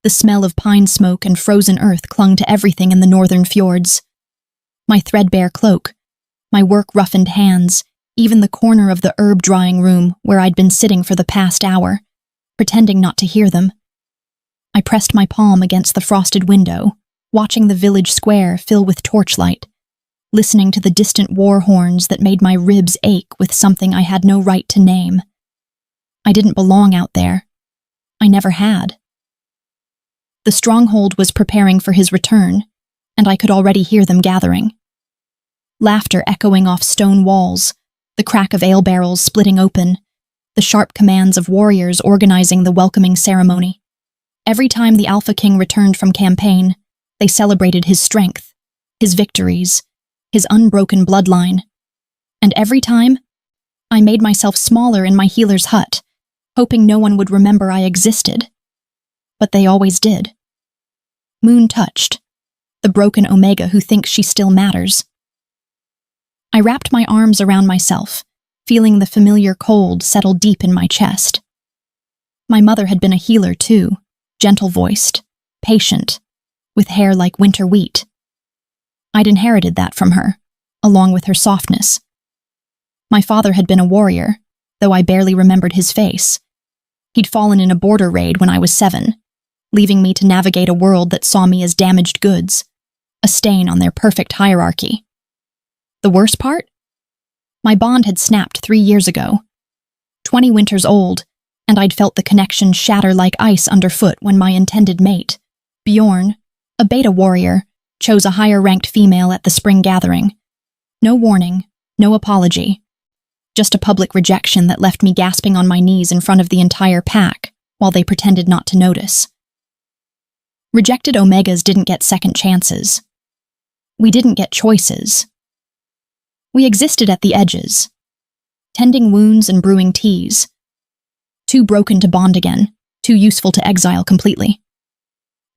The smell of pine smoke and frozen earth clung to everything in the northern fjords. My threadbare cloak, my work-roughened hands, even the corner of the herb drying room where I'd been sitting for the past hour, pretending not to hear them. I pressed my palm against the frosted window, watching the village square fill with torchlight, listening to the distant war horns that made my ribs ache with something I had no right to name. I didn't belong out there. I never had. The stronghold was preparing for his return, and I could already hear them gathering. Laughter echoing off stone walls, the crack of ale barrels splitting open, the sharp commands of warriors organizing the welcoming ceremony. Every time the Alpha King returned from campaign, they celebrated his strength, his victories, his unbroken bloodline. And every time, I made myself smaller in my healer's hut, hoping no one would remember I existed. But they always did. Moon touched, the broken Omega who thinks she still matters. I wrapped my arms around myself, feeling the familiar cold settle deep in my chest. My mother had been a healer too, gentle-voiced, patient, with hair like winter wheat. I'd inherited that from her, along with her softness. My father had been a warrior, though I barely remembered his face. He'd fallen in a border raid when I was 7, leaving me to navigate a world that saw me as damaged goods, a stain on their perfect hierarchy. The worst part? My bond had snapped 3 years ago, 20 winters old, and I'd felt the connection shatter like ice underfoot when my intended mate, Bjorn, a beta warrior, chose a higher-ranked female at the spring gathering. No warning, no apology. Just a public rejection that left me gasping on my knees in front of the entire pack while they pretended not to notice. Rejected Omegas didn't get second chances. We didn't get choices. We existed at the edges, tending wounds and brewing teas. Too broken to bond again, too useful to exile completely.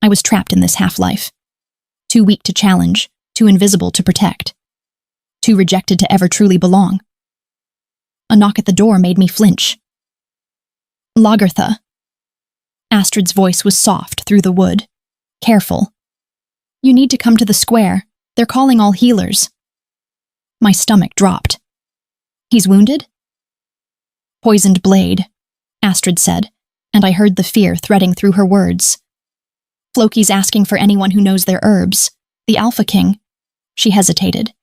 I was trapped in this half-life. Too weak to challenge, too invisible to protect. Too rejected to ever truly belong. A knock at the door made me flinch. Lagertha. Astrid's voice was soft through the wood, careful. You need to come to the square. They're calling all healers. My stomach dropped. He's wounded? Poisoned blade, Astrid said, and I heard the fear threading through her words. Floki's asking for anyone who knows their herbs. The Alpha King. She hesitated.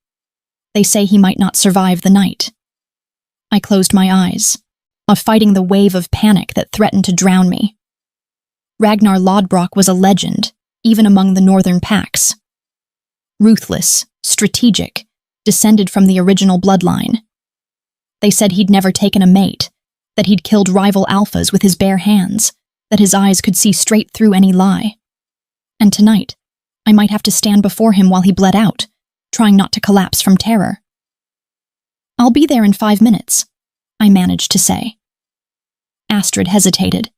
They say he might not survive the night. I closed my eyes, fighting the wave of panic that threatened to drown me. Ragnar Lodbrok was a legend, even among the northern packs. Ruthless, strategic, descended from the original bloodline. They said he'd never taken a mate, that he'd killed rival alphas with his bare hands, that his eyes could see straight through any lie. And tonight, I might have to stand before him while he bled out, trying not to collapse from terror. I'll be there in 5 minutes, I managed to say. Astrid hesitated.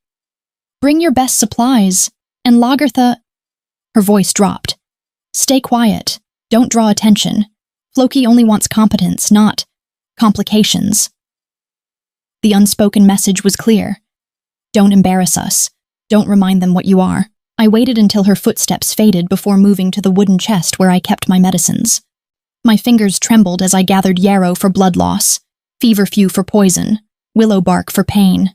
Bring your best supplies, and Lagertha... Her voice dropped. Stay quiet. Don't draw attention. Floki only wants competence, not complications. The unspoken message was clear. Don't embarrass us. Don't remind them what you are. I waited until her footsteps faded before moving to the wooden chest where I kept my medicines. My fingers trembled as I gathered yarrow for blood loss, feverfew for poison, willow bark for pain.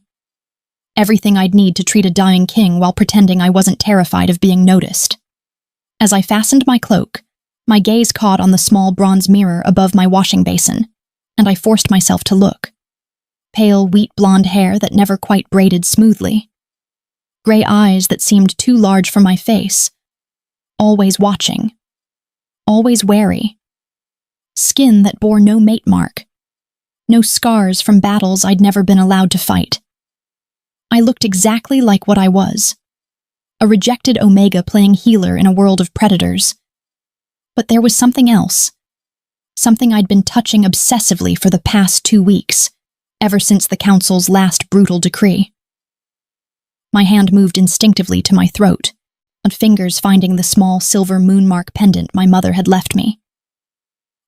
Everything I'd need to treat a dying king while pretending I wasn't terrified of being noticed. As I fastened my cloak, my gaze caught on the small bronze mirror above my washing basin, and I forced myself to look. Pale, wheat blonde hair that never quite braided smoothly. Gray eyes that seemed too large for my face. Always watching. Always wary. Skin that bore no mate mark. No scars from battles I'd never been allowed to fight. I looked exactly like what I was. A rejected Omega playing healer in a world of predators. But there was something else. Something I'd been touching obsessively for the past 2 weeks, ever since the Council's last brutal decree. My hand moved instinctively to my throat, and fingers finding the small silver moonmark pendant my mother had left me.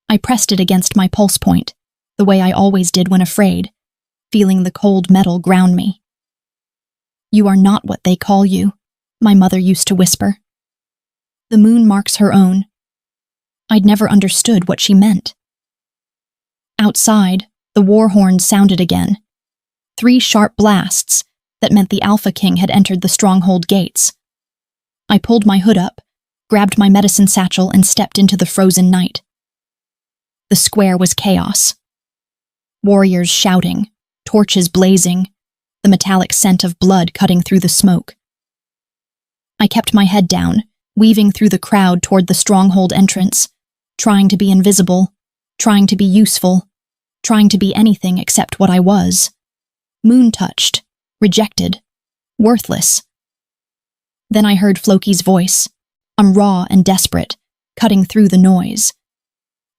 I pressed it against my pulse point, the way I always did when afraid, feeling the cold metal ground me. You are not what they call you, my mother used to whisper. The moon marks her own. I'd never understood what she meant. Outside, the war horns sounded again. 3 sharp blasts that meant the Alpha King had entered the stronghold gates. I pulled my hood up, grabbed my medicine satchel, and stepped into the frozen night. The square was chaos. Warriors shouting, torches blazing, the metallic scent of blood cutting through the smoke. I kept my head down, weaving through the crowd toward the stronghold entrance, trying to be invisible, trying to be useful, trying to be anything except what I was. Moon-touched, rejected, worthless. Then I heard Floki's voice, raw and desperate, cutting through the noise.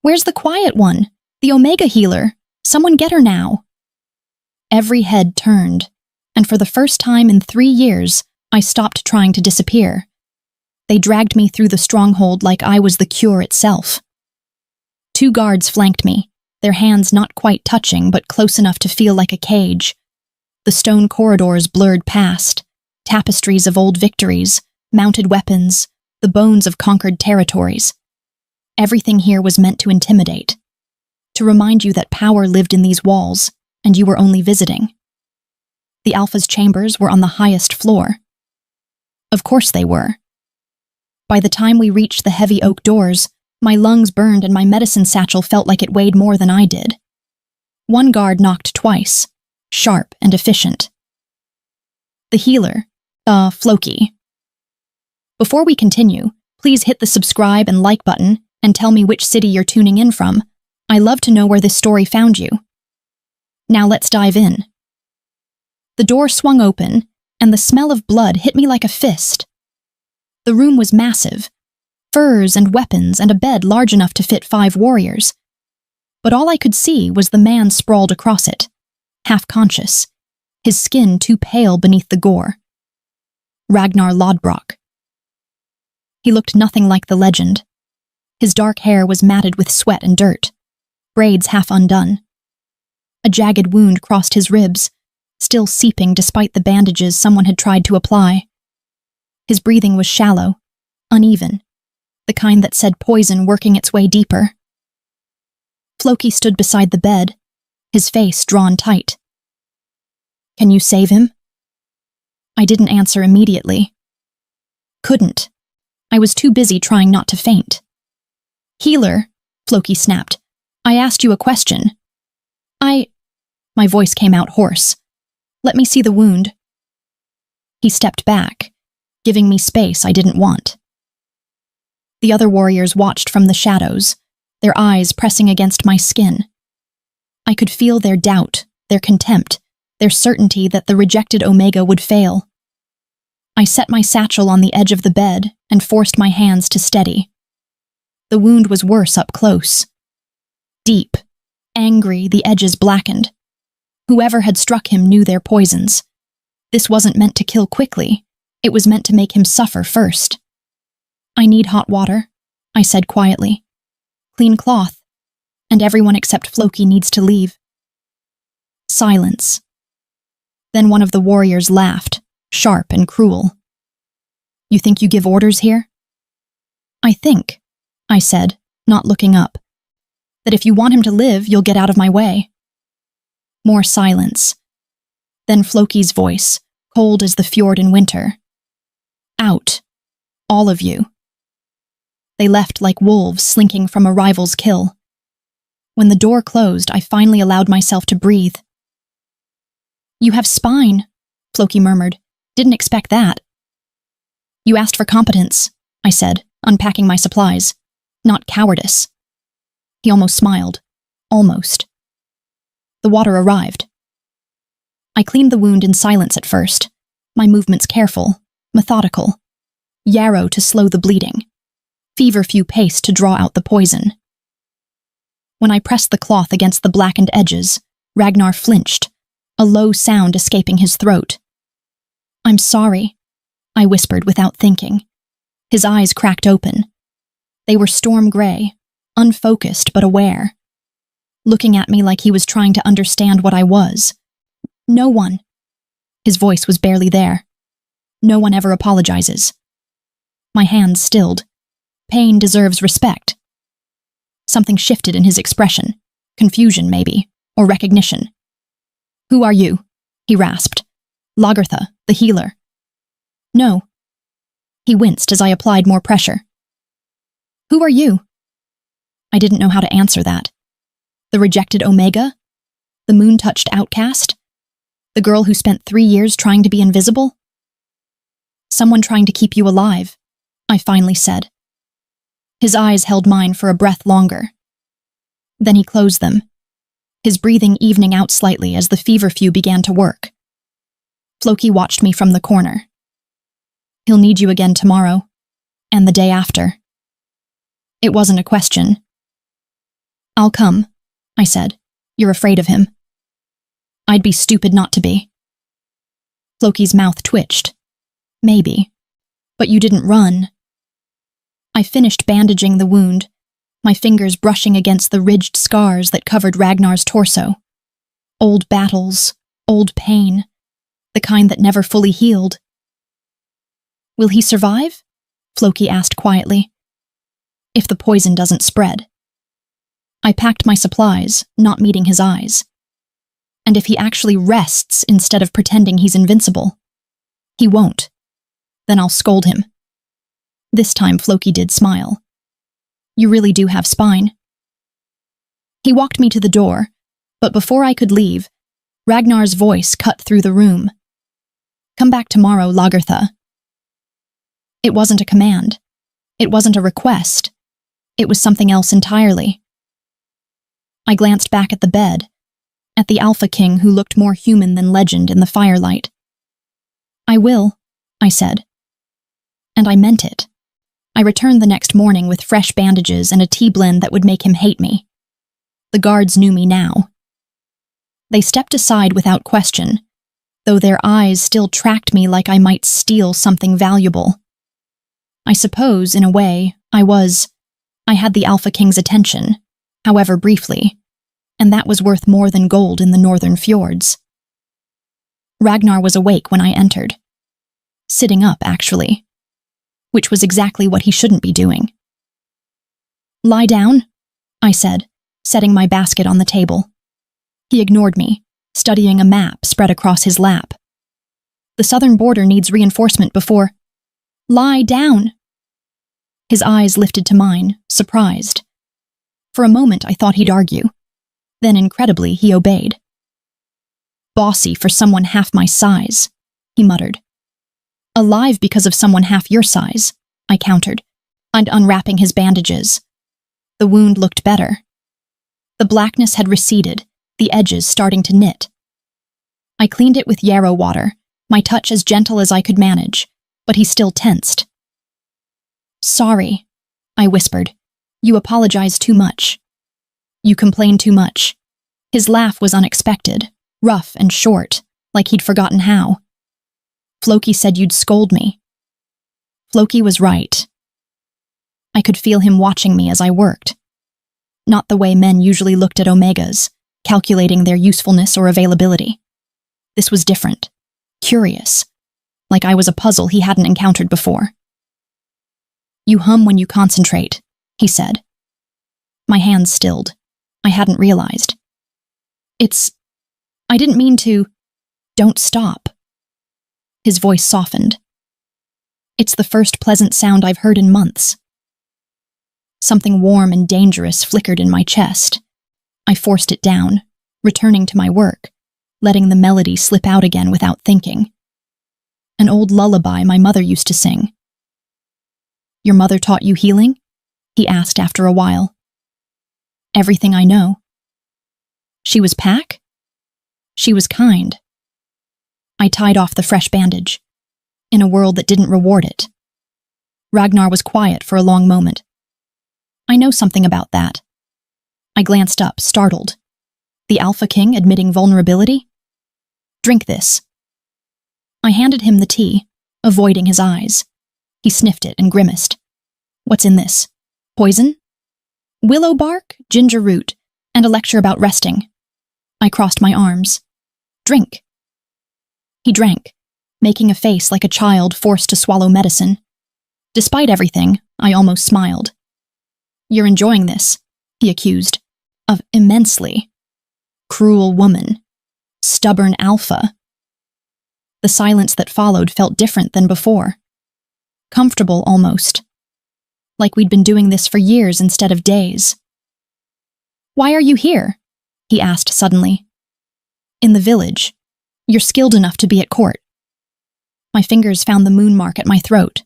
"Where's the quiet one? The Omega healer? Someone get her now." Every head turned, and for the first time in 3 years, I stopped trying to disappear. They dragged me through the stronghold like I was the cure itself. 2 guards flanked me, their hands not quite touching but close enough to feel like a cage. The stone corridors blurred past, tapestries of old victories, mounted weapons, the bones of conquered territories. Everything here was meant to intimidate, to remind you that power lived in these walls, and you were only visiting. The Alpha's chambers were on the highest floor. Of course they were. By the time we reached the heavy oak doors, my lungs burned and my medicine satchel felt like it weighed more than I did. 1 guard knocked twice, sharp and efficient. The healer, Floki. Before we continue, please hit the subscribe and like button and tell me which city you're tuning in from. I love to know where this story found you. Now let's dive in. The door swung open, and the smell of blood hit me like a fist. The room was massive, furs and weapons and a bed large enough to fit 5 warriors. But all I could see was the man sprawled across it, half conscious, his skin too pale beneath the gore. Ragnar Lodbrok. He looked nothing like the legend. His dark hair was matted with sweat and dirt, braids half undone. A jagged wound crossed his ribs, still seeping despite the bandages someone had tried to apply. His breathing was shallow, uneven, the kind that said poison working its way deeper. Floki stood beside the bed, his face drawn tight. "Can you save him?" I didn't answer immediately. Couldn't. I was too busy trying not to faint. "Healer," Floki snapped, "I asked you a question." My voice came out hoarse. "Let me see the wound." He stepped back, giving me space I didn't want. The other warriors watched from the shadows, their eyes pressing against my skin. I could feel their doubt, their contempt, their certainty that the rejected Omega would fail. I set my satchel on the edge of the bed and forced my hands to steady. The wound was worse up close. Deep, angry, the edges blackened. Whoever had struck him knew their poisons. This wasn't meant to kill quickly. It was meant to make him suffer first. "I need hot water," I said quietly. "Clean cloth, and everyone except Floki needs to leave." Silence. Then one of the warriors laughed, sharp and cruel. "You think you give orders here?" "I think," I said, not looking up, "that if you want him to live, you'll get out of my way." More silence. Then Floki's voice, cold as the fjord in winter. "Out. All of you." They left like wolves slinking from a rival's kill. When the door closed, I finally allowed myself to breathe. "You have spine," Floki murmured. "Didn't expect that." "You asked for competence," I said, unpacking my supplies. "Not cowardice." He almost smiled. Almost. The water arrived. I cleaned the wound in silence at first, my movements careful, methodical. Yarrow to slow the bleeding. Feverfew paste to draw out the poison. When I pressed the cloth against the blackened edges, Ragnar flinched, a low sound escaping his throat. "I'm sorry," I whispered without thinking. His eyes cracked open. They were storm gray, unfocused but aware, looking at me like he was trying to understand what I was. "No one." His voice was barely there. No one ever apologizes. My hands stilled. Pain deserves respect. Something shifted in his expression. Confusion, maybe, or recognition. Who are you? He rasped. Lagertha, the healer. No. He winced as I applied more pressure. Who are you? I didn't know how to answer that. The rejected Omega? The moon-touched outcast? The girl who spent 3 years trying to be invisible? Someone trying to keep you alive, I finally said. His eyes held mine for a breath longer. Then he closed them, his breathing evening out slightly as the feverfew began to work. Floki watched me from the corner. He'll need you again tomorrow, and the day after. It wasn't a question. I'll come, I said. You're afraid of him. I'd be stupid not to be. Floki's mouth twitched. Maybe. But you didn't run. I finished bandaging the wound, my fingers brushing against the ridged scars that covered Ragnar's torso. Old battles, old pain, the kind that never fully healed. Will he survive? Floki asked quietly. If the poison doesn't spread. I packed my supplies, not meeting his eyes. And if he actually rests instead of pretending he's invincible? He won't. Then I'll scold him. This time Floki did smile. You really do have spine. He walked me to the door, but before I could leave, Ragnar's voice cut through the room. Come back tomorrow, Lagertha. It wasn't a command. It wasn't a request. It was something else entirely. I glanced back at the bed, at the Alpha King who looked more human than legend in the firelight. I will, I said. And I meant it. I returned the next morning with fresh bandages and a tea blend that would make him hate me. The guards knew me now. They stepped aside without question, though their eyes still tracked me like I might steal something valuable. I suppose, in a way, I had the Alpha King's attention, however briefly, and that was worth more than gold in the northern fjords. Ragnar was awake when I entered. Sitting up, actually. Which was exactly what he shouldn't be doing. Lie down, I said, setting my basket on the table. He ignored me, studying a map spread across his lap. The southern border needs reinforcement before... Lie down! His eyes lifted to mine, surprised. For a moment I thought he'd argue. Then, incredibly, he obeyed. Bossy for someone half my size, he muttered. Alive because of someone half your size, I countered, and unwrapping his bandages. The wound looked better. The blackness had receded, the edges starting to knit. I cleaned it with yarrow water, my touch as gentle as I could manage, but he still tensed. Sorry, I whispered. You apologize too much. You complain too much. His laugh was unexpected, rough and short, like he'd forgotten how. Floki said you'd scold me. Floki was right. I could feel him watching me as I worked. Not the way men usually looked at Omegas, calculating their usefulness or availability. This was different, curious, like I was a puzzle he hadn't encountered before. You hum when you concentrate, he said. My hands stilled. I hadn't realized. I didn't mean to... Don't stop. His voice softened. It's the first pleasant sound I've heard in months. Something warm and dangerous flickered in my chest. I forced it down, returning to my work, letting the melody slip out again without thinking. An old lullaby my mother used to sing. Your mother taught you healing? He asked after a while. Everything I know. She was Pack? She was kind. I tied off the fresh bandage, in a world that didn't reward it. Ragnar was quiet for a long moment. I know something about that. I glanced up, startled. The Alpha King admitting vulnerability? Drink this. I handed him the tea, avoiding his eyes. He sniffed it and grimaced. What's in this? Poison? Willow bark, ginger root, and a lecture about resting. I crossed my arms. Drink. He drank, making a face like a child forced to swallow medicine. Despite everything, I almost smiled. "You're enjoying this," he accused. "Of immensely. Cruel woman. Stubborn alpha." The silence that followed felt different than before. Comfortable, almost. Like we'd been doing this for years instead of days. "Why are you here?" he asked suddenly. "In the village. You're skilled enough to be at court." My fingers found the moon mark at my throat.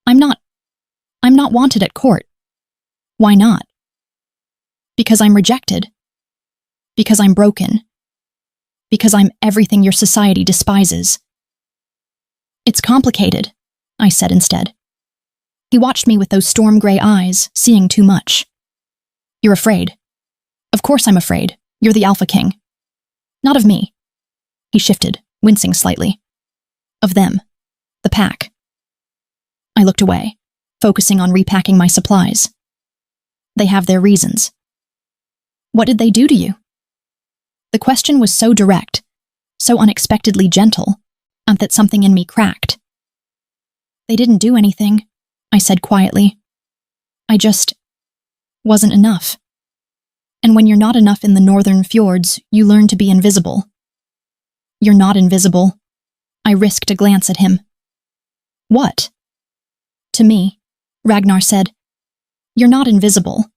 I'm not wanted at court." "Why not?" "Because I'm rejected. Because I'm broken. Because I'm everything your society despises." "It's complicated," I said instead. He watched me with those storm-gray eyes, seeing too much. "You're afraid." "Of course I'm afraid. You're the Alpha King." "Not of me." He shifted, wincing slightly. "Of them. The pack." I looked away, focusing on repacking my supplies. "They have their reasons." "What did they do to you?" The question was so direct, so unexpectedly gentle, that something in me cracked. "They didn't do anything," I said quietly. "I just wasn't enough. And when you're not enough in the northern fjords, you learn to be invisible." "You're not invisible." I risked a glance at him. "What?" "To me," Ragnar said, "you're not invisible."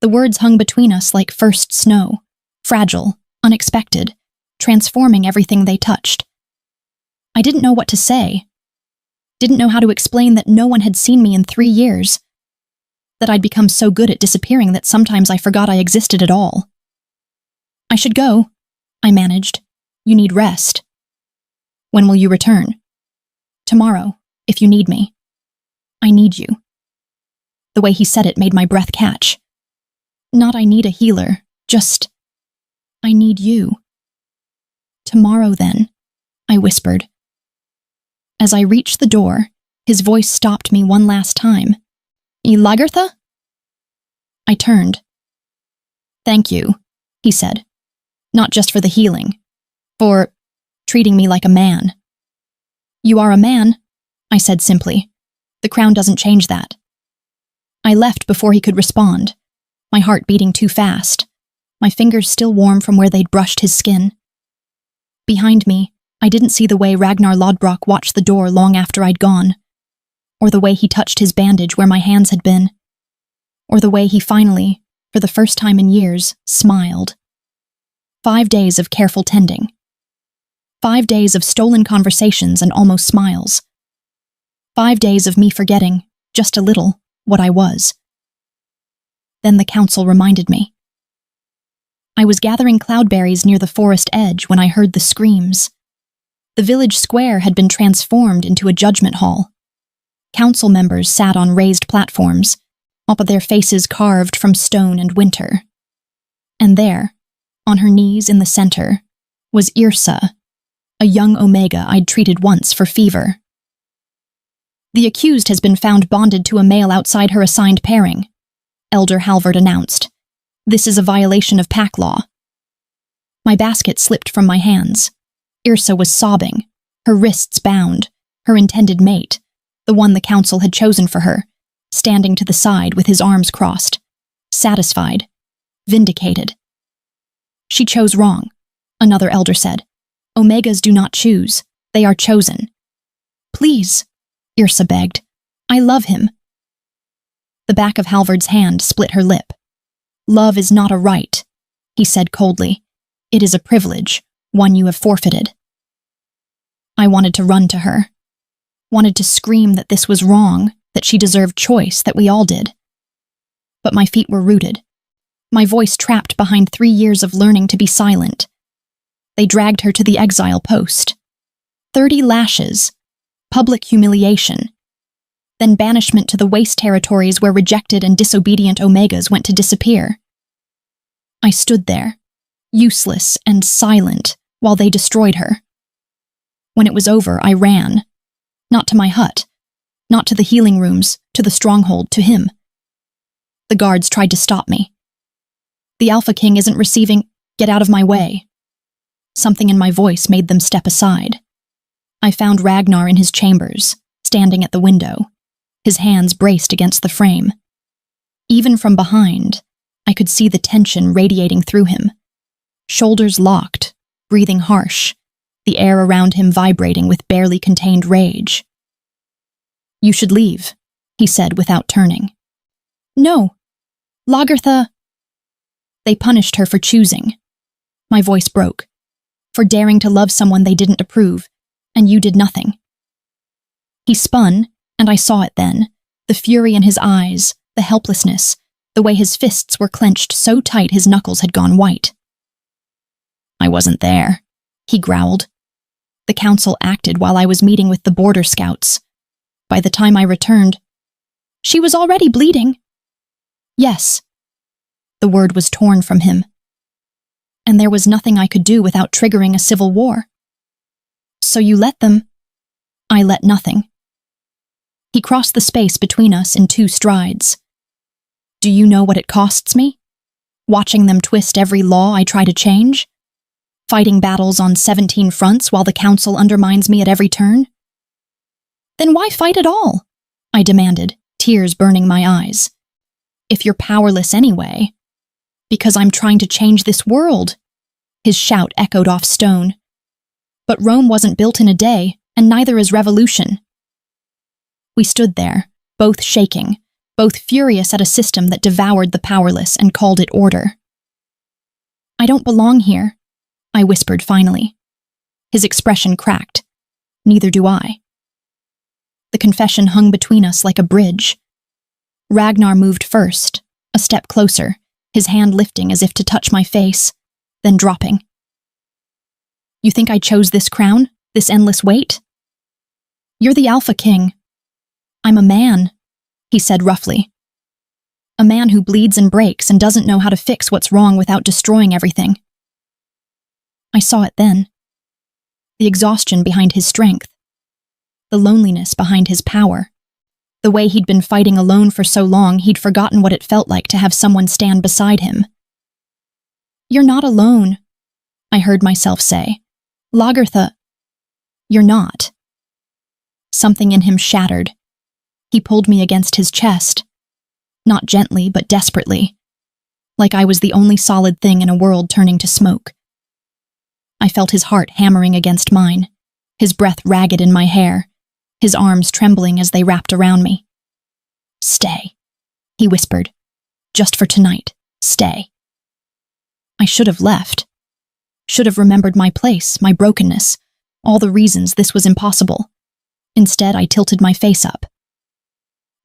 The words hung between us like first snow, fragile, unexpected, transforming everything they touched. I didn't know what to say. Didn't know how to explain that no one had seen me in 3 years. That I'd become so good at disappearing that sometimes I forgot I existed at all. "I should go," I managed. "You need rest." "When will you return?" "Tomorrow, if you need me." "I need you." The way he said it made my breath catch. Not I need a healer, just I need you. "Tomorrow, then," I whispered. As I reached the door, his voice stopped me one last time. "Lagertha?" I turned. "Thank you," he said. "Not just for the healing. For treating me like a man." "You are a man," I said simply. "The crown doesn't change that." I left before he could respond, my heart beating too fast, my fingers still warm from where they'd brushed his skin. Behind me, I didn't see the way Ragnar Lodbrok watched the door long after I'd gone, or the way he touched his bandage where my hands had been, or the way he finally, for the first time in years, smiled. 5 days of careful tending. 5 days of stolen conversations and almost smiles. 5 days of me forgetting, just a little, what I was. Then the council reminded me. I was gathering cloudberries near the forest edge when I heard the screams. The village square had been transformed into a judgment hall. Council members sat on raised platforms, all but their faces carved from stone and winter. And there, on her knees in the center, was Yrsa, a young Omega I'd treated once for fever. "The accused has been found bonded to a male outside her assigned pairing," Elder Halvard announced. "This is a violation of pack law." My basket slipped from my hands. Yrsa was sobbing, her wrists bound, her intended mate, the one the council had chosen for her, standing to the side with his arms crossed, satisfied, vindicated. "She chose wrong," another elder said. "Omegas do not choose, they are chosen." "Please," Yrsa begged. "I love him." The back of Halvard's hand split her lip. "Love is not a right," he said coldly. "It is a privilege, one you have forfeited." I wanted to run to her. Wanted to scream that this was wrong, that she deserved choice, that we all did. But my feet were rooted. My voice trapped behind 3 years of learning to be silent. They dragged her to the exile post. 30 lashes. Public humiliation. Then banishment to the waste territories where rejected and disobedient Omegas went to disappear. I stood there, useless and silent, while they destroyed her. When it was over, I ran. Not to my hut, not to the healing rooms, to the stronghold, to him. The guards tried to stop me. "The Alpha King isn't receiving, get out of my way." Something in my voice made them step aside. I found Ragnar in his chambers, standing at the window, his hands braced against the frame. Even from behind, I could see the tension radiating through him. Shoulders locked, breathing harsh, the air around him vibrating with barely contained rage. "You should leave," he said without turning. "No. Lagertha—" "They punished her for choosing." My voice broke. "For daring to love someone they didn't approve, and you did nothing." He spun, and I saw it then, the fury in his eyes, the helplessness, the way his fists were clenched so tight his knuckles had gone white. "I wasn't there," he growled. "The council acted while I was meeting with the border scouts. By the time I returned, she was already bleeding." "Yes." The word was torn from him. "And there was nothing I could do without triggering a civil war." "So you let them—" "I let nothing." He crossed the space between us in 2 strides. "Do you know what it costs me? Watching them twist every law I try to change? Fighting battles on 17 fronts while the council undermines me at every turn?" "Then why fight at all?" I demanded, tears burning my eyes. "If you're powerless anyway." "Because I'm trying to change this world." His shout echoed off stone. "But Rome wasn't built in a day, and neither is revolution." We stood there, both shaking, both furious at a system that devoured the powerless and called it order. "I don't belong here," I whispered finally. His expression cracked. "Neither do I." The confession hung between us like a bridge. Ragnar moved first, a step closer, his hand lifting as if to touch my face, then dropping. "You think I chose this crown, this endless wait? You're the Alpha King. I'm a man," he said roughly. "A man who bleeds and breaks and doesn't know how to fix what's wrong without destroying everything." I saw it then. The exhaustion behind his strength. The loneliness behind his power. The way he'd been fighting alone for so long he'd forgotten what it felt like to have someone stand beside him. "You're not alone," I heard myself say. "Lagertha—" "You're not." Something in him shattered. He pulled me against his chest. Not gently, but desperately. Like I was the only solid thing in a world turning to smoke. I felt his heart hammering against mine, his breath ragged in my hair, his arms trembling as they wrapped around me. "Stay," he whispered. "Just for tonight, stay." I should have left. Should have remembered my place, my brokenness, all the reasons this was impossible. Instead, I tilted my face up.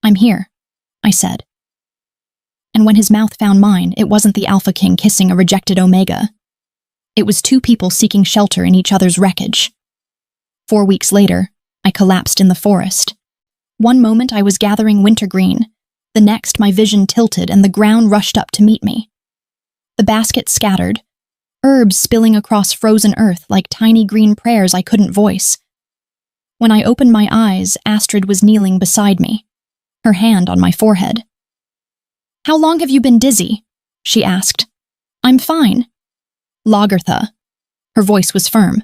"I'm here," I said. And when his mouth found mine, it wasn't the Alpha King kissing a rejected Omega. It was 2 people seeking shelter in each other's wreckage. 4 weeks later, I collapsed in the forest. One moment I was gathering wintergreen, the next my vision tilted and the ground rushed up to meet me. The basket scattered, herbs spilling across frozen earth like tiny green prayers I couldn't voice. When I opened my eyes, Astrid was kneeling beside me, her hand on my forehead. "How long have you been dizzy?" she asked. "I'm fine." "Lagertha." Her voice was firm.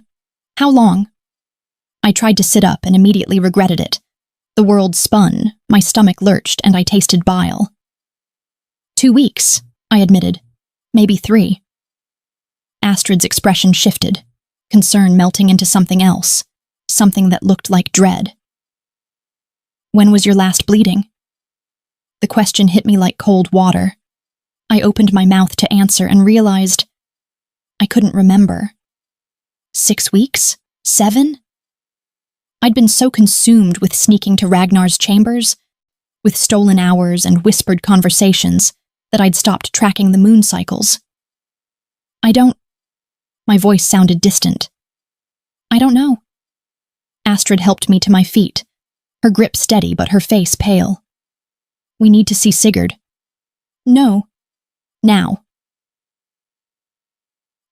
"How long?" I tried to sit up and immediately regretted it. The world spun, my stomach lurched, and I tasted bile. 2 weeks, I admitted. Maybe 3. Astrid's expression shifted, concern melting into something else, something that looked like dread. "When was your last bleeding?" The question hit me like cold water. I opened my mouth to answer and realized I couldn't remember. 6 weeks? 7? I'd been so consumed with sneaking to Ragnar's chambers, with stolen hours and whispered conversations, that I'd stopped tracking the moon cycles. My voice sounded distant. "I don't know." Astrid helped me to my feet, her grip steady but her face pale. "We need to see Sigurd." "No. Now."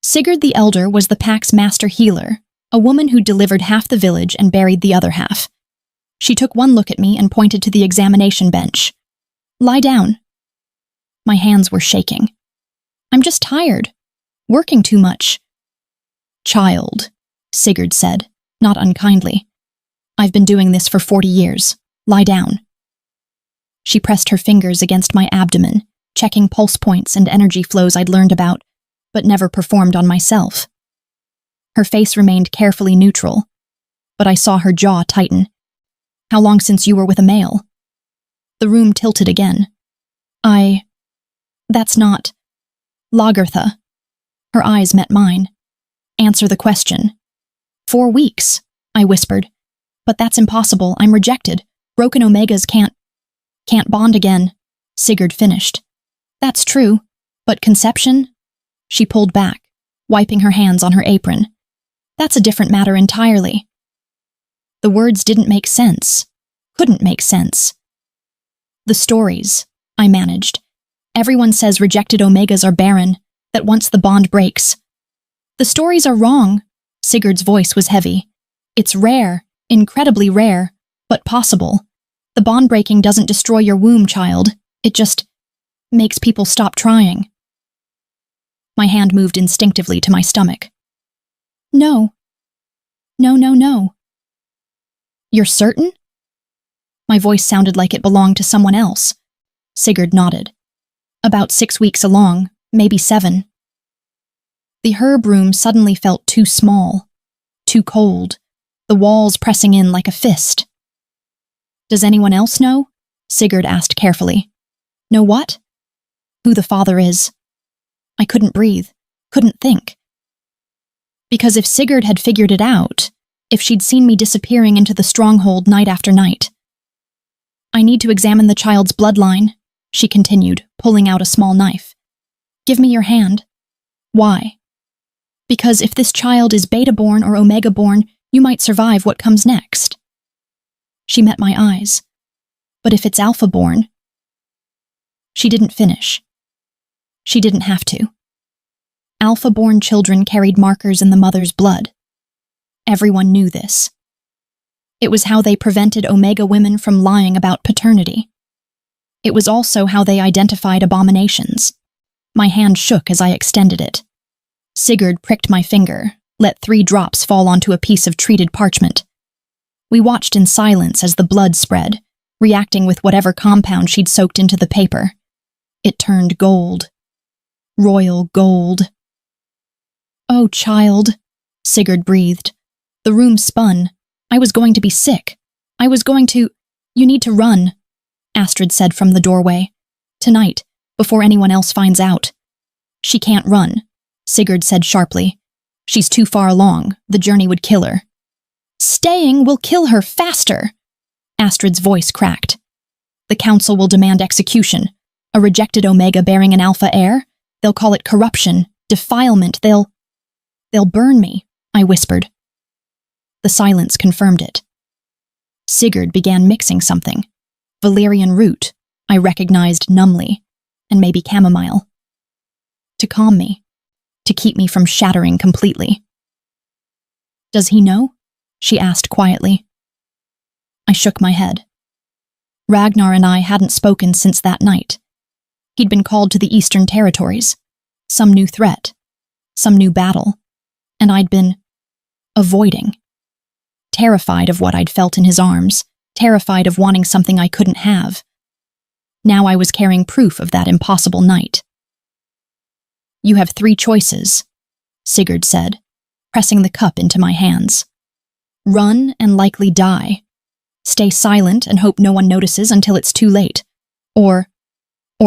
Sigurd the Elder was the pack's master healer, a woman who delivered half the village and buried the other half. She took one look at me and pointed to the examination bench. "Lie down." My hands were shaking. "I'm just tired. Working too much." "Child," Sigurd said, not unkindly. I've been doing this for 40 years. Lie down. She pressed her fingers against my abdomen, checking pulse points and energy flows I'd learned about, but never performed on myself. Her face remained carefully neutral, but I saw her jaw tighten. How long since you were with a male? The room tilted again. That's not... Lagertha. Her eyes met mine. Answer the question. 4 weeks, I whispered. But that's impossible. I'm rejected. Broken omegas can't bond again, Sigurd finished. That's true, but conception? She pulled back, wiping her hands on her apron. That's a different matter entirely. The words didn't make sense. Couldn't make sense. The stories, I managed. Everyone says rejected omegas are barren, that once the bond breaks. The stories are wrong. Sigurd's voice was heavy. It's rare, incredibly rare, but possible. The bond breaking doesn't destroy your womb, child. It just makes people stop trying. My hand moved instinctively to my stomach. No. No. You're certain? My voice sounded like it belonged to someone else. Sigurd nodded. About 6 weeks along, maybe 7. The herb room suddenly felt too small, too cold, the walls pressing in like a fist. Does anyone else know? Sigurd asked carefully. Know what? Who the father is. I couldn't breathe, couldn't think. Because if Sigurd had figured it out, if she'd seen me disappearing into the stronghold night after night. I need to examine the child's bloodline, she continued, pulling out a small knife. Give me your hand. Why? Because if this child is beta-born or omega-born, you might survive what comes next. She met my eyes. But if it's alpha-born... She didn't finish. She didn't have to. Alpha-born children carried markers in the mother's blood. Everyone knew this. It was how they prevented omega women from lying about paternity. It was also how they identified abominations. My hand shook as I extended it. Sigurd pricked my finger, let 3 drops fall onto a piece of treated parchment. We watched in silence as the blood spread, reacting with whatever compound she'd soaked into the paper. It turned gold. Royal gold. Oh, child, Sigurd breathed. The room spun. I was going to be sick. I was going to... You need to run, Astrid said from the doorway. Tonight, before anyone else finds out. She can't run, Sigurd said sharply. She's too far along. The journey would kill her. Staying will kill her faster, Astrid's voice cracked. The council will demand execution. A rejected omega bearing an alpha heir? They'll call it corruption, defilement. They'll burn me, I whispered. The silence confirmed it. Sigurd began mixing something. Valerian root, I recognized numbly, and maybe chamomile. To calm me, to keep me from shattering completely. Does he know? She asked quietly. I shook my head. Ragnar and I hadn't spoken since that night. He'd been called to the Eastern Territories. Some new threat. Some new battle. And I'd been avoiding. Terrified of what I'd felt in his arms. Terrified of wanting something I couldn't have. Now I was carrying proof of that impossible night. You have 3 choices, Sigurd said, pressing the cup into my hands. Run and likely die. Stay silent and hope no one notices until it's too late. Or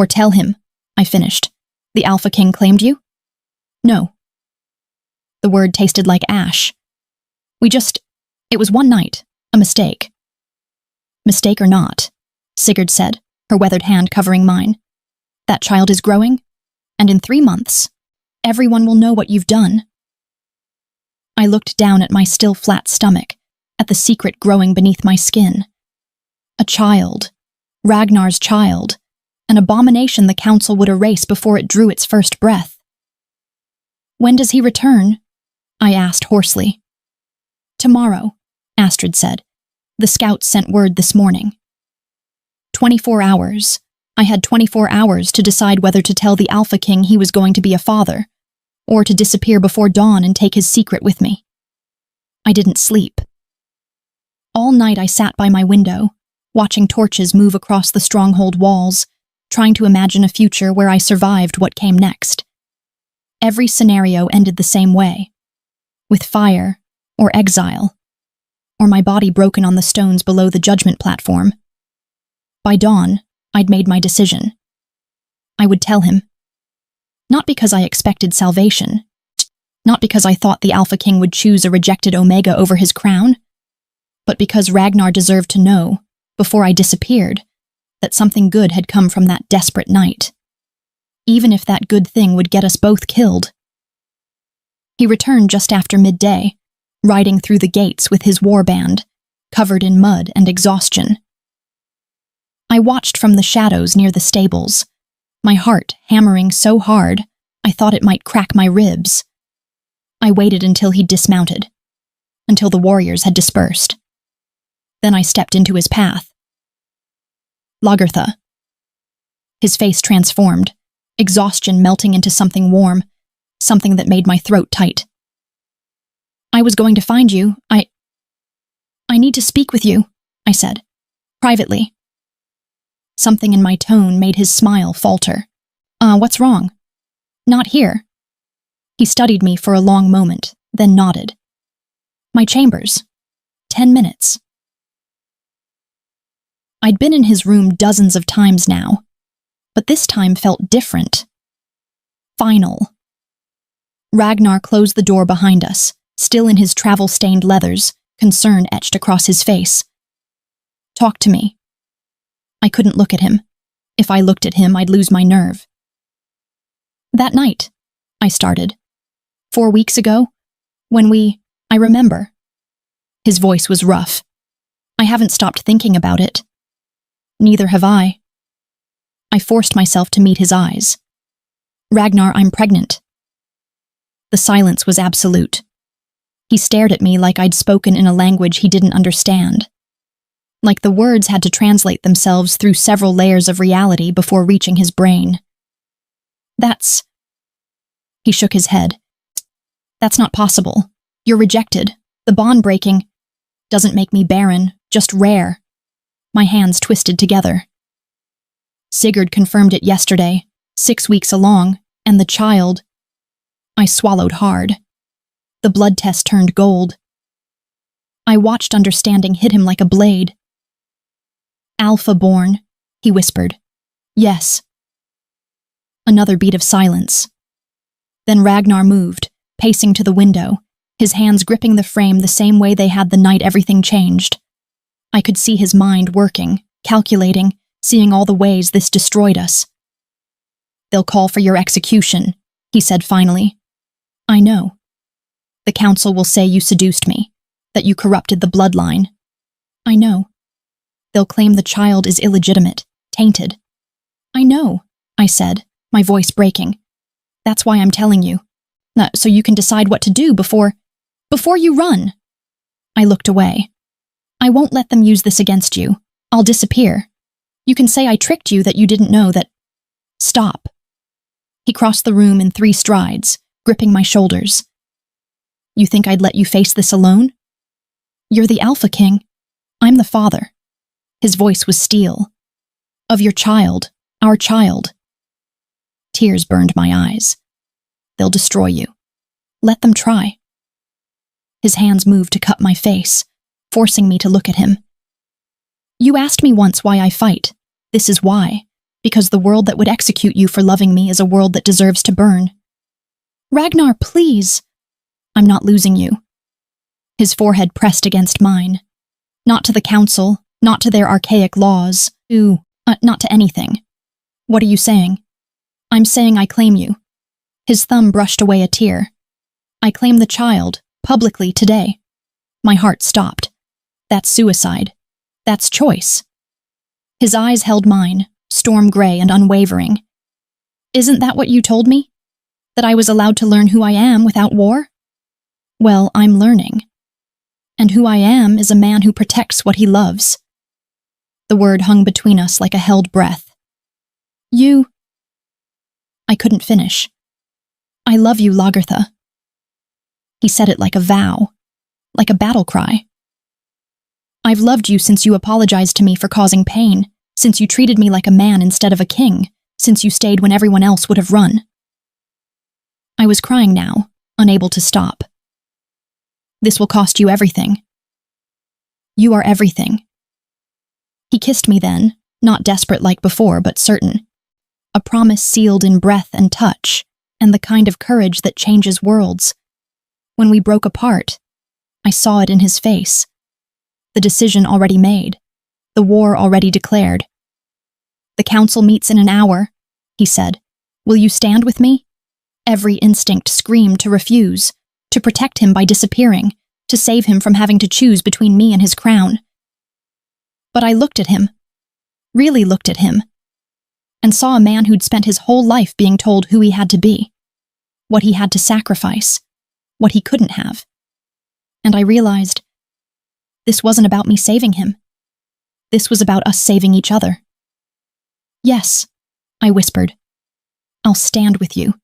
tell him, I finished. The Alpha King claimed you? No. The word tasted like ash. It was one night, a mistake. Mistake or not, Sigurd said, her weathered hand covering mine. That child is growing, and in 3 months, everyone will know what you've done. I looked down at my still flat stomach, at the secret growing beneath my skin. A child, Ragnar's child, an abomination the council would erase before it drew its first breath. When does he return? I asked hoarsely. Tomorrow, Astrid said. The scouts sent word this morning. 24 hours. I had 24 hours to decide whether to tell the Alpha King he was going to be a father, or to disappear before dawn and take his secret with me. I didn't sleep. All night I sat by my window, watching torches move across the stronghold walls, trying to imagine a future where I survived what came next. Every scenario ended the same way, with fire, or exile, or my body broken on the stones below the judgment platform. By dawn, I'd made my decision. I would tell him. Not because I expected salvation, not because I thought the Alpha King would choose a rejected Omega over his crown, but because Ragnar deserved to know, before I disappeared, that something good had come from that desperate night, even if that good thing would get us both killed. He returned just after midday, riding through the gates with his warband, covered in mud and exhaustion. I watched from the shadows near the stables, my heart hammering so hard I thought it might crack my ribs. I waited until he dismounted, until the warriors had dispersed. Then I stepped into his path. Lagertha. His face transformed, exhaustion melting into something warm, something that made my throat tight. I was going to find you. I need to speak with you, I said, privately. Something in my tone made his smile falter. What's wrong? Not here. He studied me for a long moment, then nodded. My chambers. 10 minutes. I'd been in his room dozens of times now, but this time felt different. Final. Ragnar closed the door behind us, still in his travel-stained leathers, concern etched across his face. Talk to me. I couldn't look at him. If I looked at him, I'd lose my nerve. That night, I started. 4 weeks ago, when I remember. His voice was rough. I haven't stopped thinking about it. Neither have I. I forced myself to meet his eyes. Ragnar, I'm pregnant. The silence was absolute. He stared at me like I'd spoken in a language he didn't understand. Like the words had to translate themselves through several layers of reality before reaching his brain. That's... He shook his head. That's not possible. You're rejected. The bond breaking doesn't make me barren, just rare. My hands twisted together. Sigurd confirmed it yesterday, 6 weeks along, and the child... I swallowed hard. The blood test turned gold. I watched understanding hit him like a blade. Alpha born, he whispered. Yes. Another beat of silence. Then Ragnar moved, pacing to the window, his hands gripping the frame the same way they had the night everything changed. I could see his mind working, calculating, seeing all the ways this destroyed us. They'll call for your execution, he said finally. I know. The council will say you seduced me, that you corrupted the bloodline. I know. They'll claim the child is illegitimate, tainted. I know, I said, my voice breaking. That's why I'm telling you. So you can decide what to do before you run. I looked away. I won't let them use this against you. I'll disappear. You can say I tricked you, that you didn't know that... Stop. He crossed the room in 3 strides, gripping my shoulders. You think I'd let you face this alone? You're the Alpha King. I'm the father. His voice was steel. Of your child, our child. Tears burned my eyes. They'll destroy you. Let them try. His hands moved to cup my face, forcing me to look at him. You asked me once why I fight. This is why. Because the world that would execute you for loving me is a world that deserves to burn. Ragnar, please. I'm not losing you. His forehead pressed against mine. Not to the council, not to their archaic laws, not to anything. What are you saying? I'm saying I claim you. His thumb brushed away a tear. I claim the child, publicly, today. My heart stopped. That's suicide. That's choice. His eyes held mine, storm gray and unwavering. Isn't that what you told me? That I was allowed to learn who I am without war? Well, I'm learning. And who I am is a man who protects what he loves. The word hung between us like a held breath. You... I couldn't finish. I love you, Lagertha. He said it like a vow, like a battle cry. I've loved you since you apologized to me for causing pain, since you treated me like a man instead of a king, since you stayed when everyone else would have run. I was crying now, unable to stop. This will cost you everything. You are everything. He kissed me then, not desperate like before, but certain. A promise sealed in breath and touch, and the kind of courage that changes worlds. When we broke apart, I saw it in his face. The decision already made, the war already declared. The council meets in an hour, he said. Will you stand with me? Every instinct screamed to refuse, to protect him by disappearing, to save him from having to choose between me and his crown. But I looked at him, really looked at him, and saw a man who'd spent his whole life being told who he had to be, what he had to sacrifice, what he couldn't have. And I realized this wasn't about me saving him. This was about us saving each other. Yes, I whispered. I'll stand with you.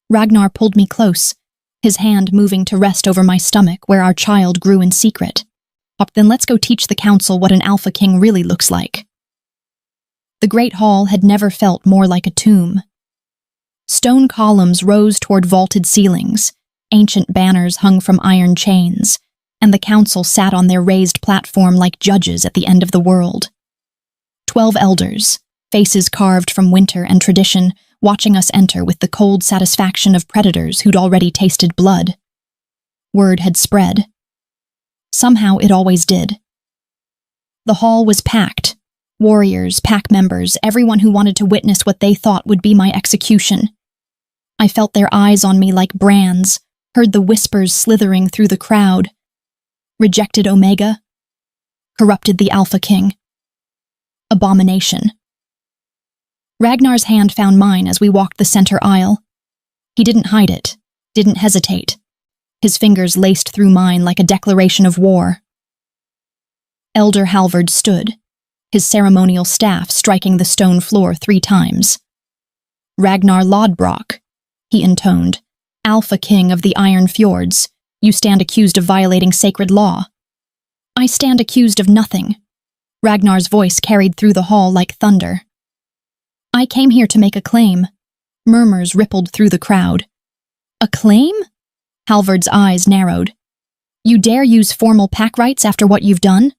Ragnar pulled me close, his hand moving to rest over my stomach where our child grew in secret. Then let's go teach the council what an alpha king really looks like. The great hall had never felt more like a tomb. Stone columns rose toward vaulted ceilings, ancient banners hung from iron chains, and the council sat on their raised platform like judges at the end of the world. 12 elders, faces carved from winter and tradition, watching us enter with the cold satisfaction of predators who'd already tasted blood. Word had spread. Somehow it always did. The hall was packed. Warriors, pack members, everyone who wanted to witness what they thought would be my execution. I felt their eyes on me like brands, heard the whispers slithering through the crowd. Rejected Omega. Corrupted the Alpha King. Abomination. Ragnar's hand found mine as we walked the center aisle. He didn't hide it, didn't hesitate. His fingers laced through mine like a declaration of war. Elder Halvard stood, his ceremonial staff striking the stone floor 3 times. Ragnar Lodbrok, he intoned, Alpha King of the Iron Fjords, you stand accused of violating sacred law. I stand accused of nothing. Ragnar's voice carried through the hall like thunder. I came here to make a claim. Murmurs rippled through the crowd. A claim? Halvard's eyes narrowed. You dare use formal pack rights after what you've done?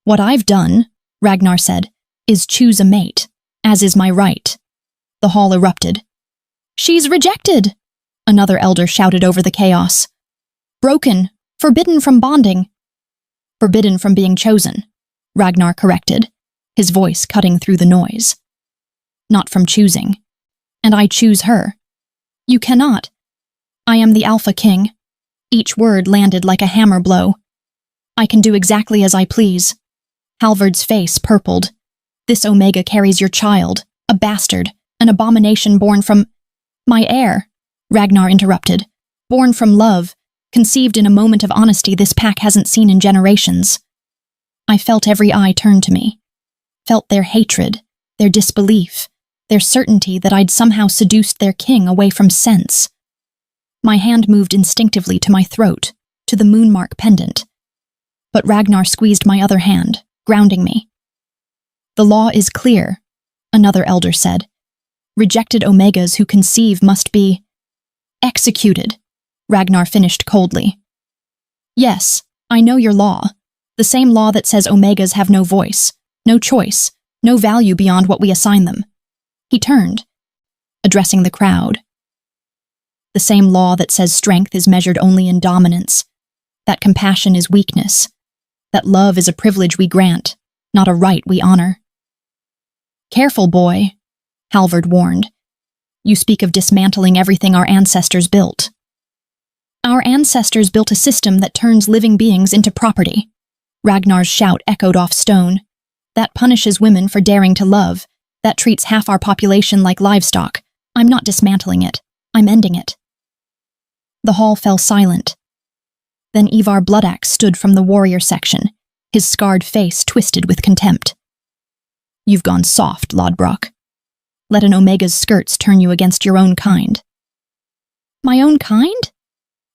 What I've done, Ragnar said, is choose a mate, as is my right. The hall erupted. She's rejected! Another elder shouted over the chaos. Broken, forbidden from bonding. Forbidden from being chosen, Ragnar corrected, his voice cutting through the noise. Not from choosing. And I choose her. You cannot. I am the Alpha King. Each word landed like a hammer blow. I can do exactly as I please. Halvard's face purpled. This Omega carries your child, a bastard, an abomination born from... My heir, Ragnar interrupted. Born from love, conceived in a moment of honesty this pack hasn't seen in generations. I felt every eye turn to me. Felt their hatred, their disbelief, their certainty that I'd somehow seduced their king away from sense. My hand moved instinctively to my throat, to the moonmark pendant. But Ragnar squeezed my other hand, grounding me. The law is clear, another elder said. Rejected Omegas who conceive must be executed, Ragnar finished coldly. Yes, I know your law, the same law that says Omegas have no voice, no choice, no value beyond what we assign them. He turned, addressing the crowd. The same law that says strength is measured only in dominance, that compassion is weakness, that love is a privilege we grant, not a right we honor. Careful, boy, Halvard warned. You speak of dismantling everything our ancestors built. Our ancestors built a system that turns living beings into property. Ragnar's shout echoed off stone. That punishes women for daring to love, that treats half our population like livestock. I'm not dismantling it. I'm ending it. The hall fell silent. Then Ivar Bloodaxe stood from the warrior section, his scarred face twisted with contempt. You've gone soft, Lodbrok. Let an Omega's skirts turn you against your own kind. My own kind?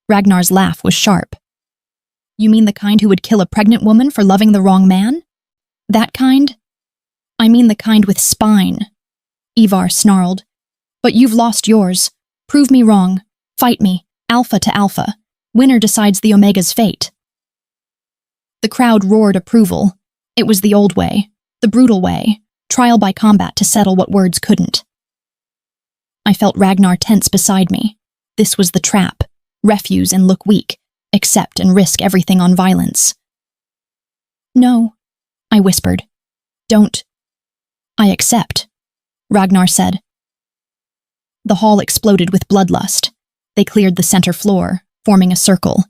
Ragnar's laugh was sharp. You mean the kind who would kill a pregnant woman for loving the wrong man? That kind? I mean the kind with spine, Ivar snarled. But you've lost yours. Prove me wrong. Fight me, alpha to alpha. Winner decides the Omega's fate. The crowd roared approval. It was the old way, the brutal way, trial by combat to settle what words couldn't. I felt Ragnar tense beside me. This was the trap. Refuse and look weak. Accept and risk everything on violence. No, I whispered. Don't. I accept, Ragnar said. The hall exploded with bloodlust. They cleared the center floor, forming a circle.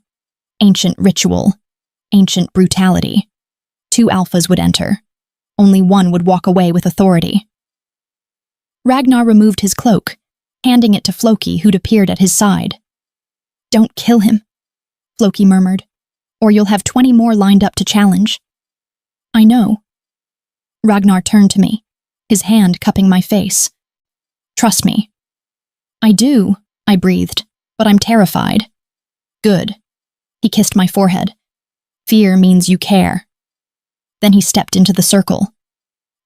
Ancient ritual. Ancient brutality. 2 alphas would enter. Only one would walk away with authority. Ragnar removed his cloak, handing it to Floki, who'd appeared at his side. Don't kill him, Floki murmured, or you'll have 20 more lined up to challenge. I know. Ragnar turned to me, his hand cupping my face. Trust me. I do, I breathed, but I'm terrified. Good. He kissed my forehead. Fear means you care. Then he stepped into the circle.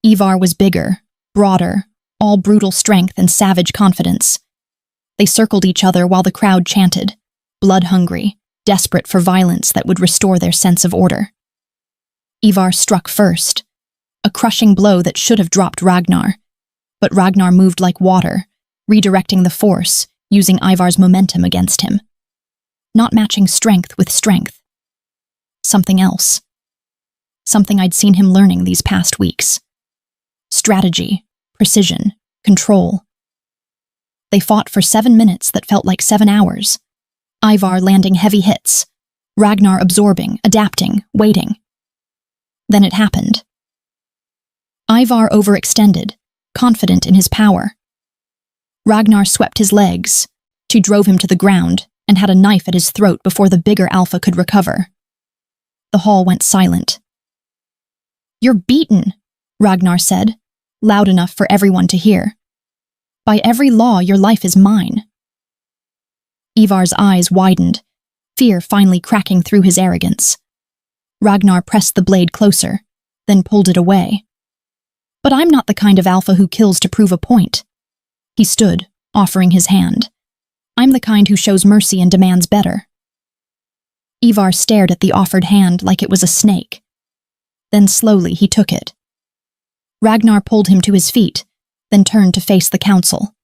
Ivar was bigger, broader, all brutal strength and savage confidence. They circled each other while the crowd chanted, blood-hungry, desperate for violence that would restore their sense of order. Ivar struck first, a crushing blow that should have dropped Ragnar, but Ragnar moved like water, redirecting the force, using Ivar's momentum against him. Not matching strength with strength. Something else. Something I'd seen him learning these past weeks. Strategy, precision, control. They fought for 7 minutes that felt like 7 hours. Ivar landing heavy hits, Ragnar absorbing, adapting, waiting. Then it happened. Ivar overextended, confident in his power. Ragnar swept his legs. She drove him to the ground and had a knife at his throat before the bigger alpha could recover. The hall went silent. You're beaten, Ragnar said, loud enough for everyone to hear. By every law, your life is mine. Ivar's eyes widened, fear finally cracking through his arrogance. Ragnar pressed the blade closer, then pulled it away. But I'm not the kind of alpha who kills to prove a point. He stood, offering his hand. I'm the kind who shows mercy and demands better. Ivar stared at the offered hand like it was a snake. Then slowly he took it. Ragnar pulled him to his feet, then turned to face the council.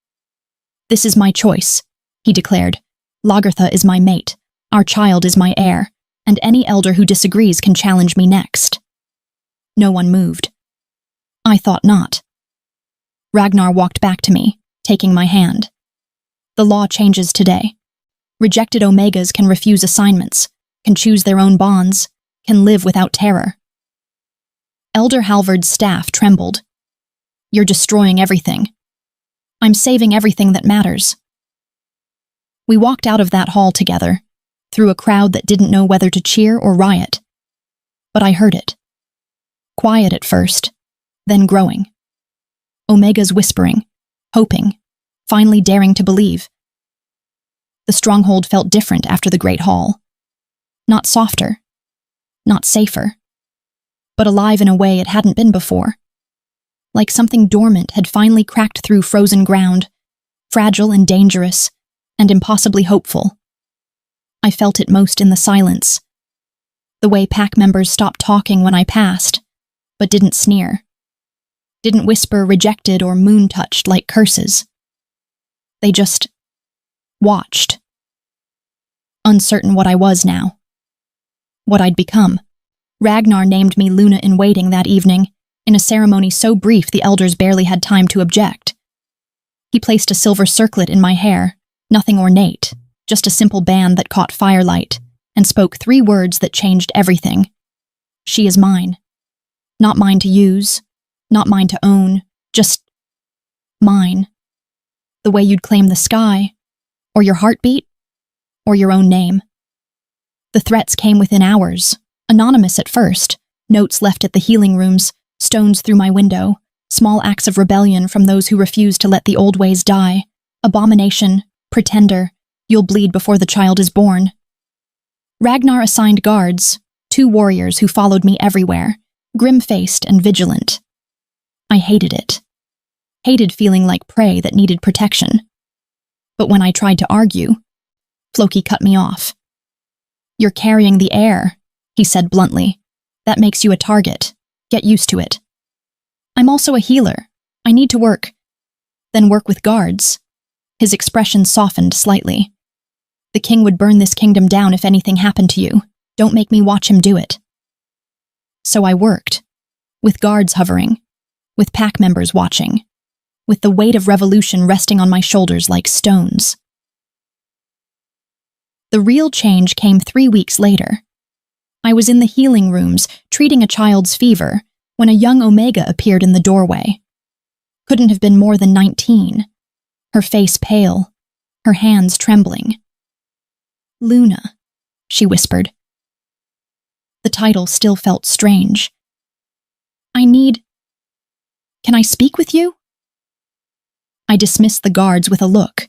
This is my choice, he declared. Lagertha is my mate, our child is my heir, and any elder who disagrees can challenge me next. No one moved. I thought not. Ragnar walked back to me, taking my hand. The law changes today. Rejected Omegas can refuse assignments, can choose their own bonds, can live without terror. Elder Halvard's staff trembled. You're destroying everything. I'm saving everything that matters. We walked out of that hall together, through a crowd that didn't know whether to cheer or riot. But I heard it. Quiet at first, then growing. Omegas whispering, hoping, finally daring to believe. The stronghold felt different after the Great Hall. Not softer, not safer, but alive in a way it hadn't been before. Like something dormant had finally cracked through frozen ground, fragile and dangerous, and impossibly hopeful. I felt it most in the silence. The way pack members stopped talking when I passed, but didn't sneer. Didn't whisper rejected or moon-touched like curses. They just watched. Uncertain what I was now. What I'd become. Ragnar named me Luna-in-Waiting that evening, in a ceremony so brief the elders barely had time to object. He placed a silver circlet in my hair, nothing ornate, just a simple band that caught firelight, and spoke 3 words that changed everything. She is mine. Not mine to use, not mine to own, just mine. The way you'd claim the sky, or your heartbeat, or your own name. The threats came within hours, anonymous at first, notes left at the healing rooms, stones through my window, small acts of rebellion from those who refused to let the old ways die, abomination, pretender, you'll bleed before the child is born. Ragnar assigned guards, 2 warriors who followed me everywhere, grim-faced and vigilant. I hated it. Hated feeling like prey that needed protection. But when I tried to argue, Floki cut me off. "You're carrying the air," he said bluntly. "That makes you a target. Get used to it." "I'm also a healer. I need to work." "Then work with guards." His expression softened slightly. "The king would burn this kingdom down if anything happened to you. Don't make me watch him do it." So I worked, with guards hovering, with pack members watching, with the weight of revolution resting on my shoulders like stones. The real change came 3 weeks later. I was in the healing rooms, treating a child's fever, when a young Omega appeared in the doorway. Couldn't have been more than 19. Her face pale, her hands trembling. "Luna," she whispered. The title still felt strange. Can I speak with you?" I dismissed the guards with a look.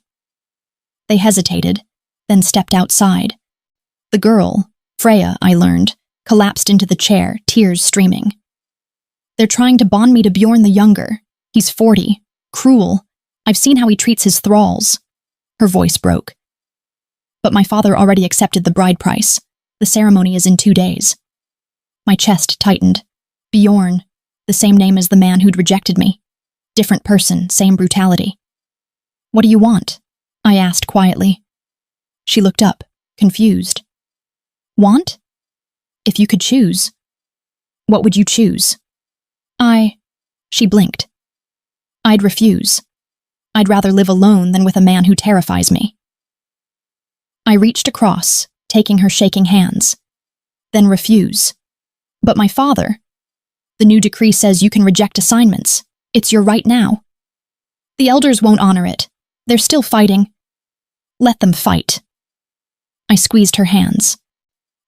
They hesitated, then stepped outside. The girl, Freya, I learned, collapsed into the chair, tears streaming. "They're trying to bond me to Bjorn the Younger. He's 40, cruel. I've seen how he treats his thralls." Her voice broke. "But my father already accepted the bride price. The ceremony is in 2 days." My chest tightened. Bjorn, the same name as the man who'd rejected me. Different person, same brutality. "What do you want?" I asked quietly. She looked up, confused. "Want? If you could choose. What would you choose?" She blinked. "I'd refuse. I'd rather live alone than with a man who terrifies me." I reached across, taking her shaking hands. "Then refuse. But my father, the new decree says you can reject assignments. It's your right now. The elders won't honor it. They're still fighting. Let them fight." I squeezed her hands.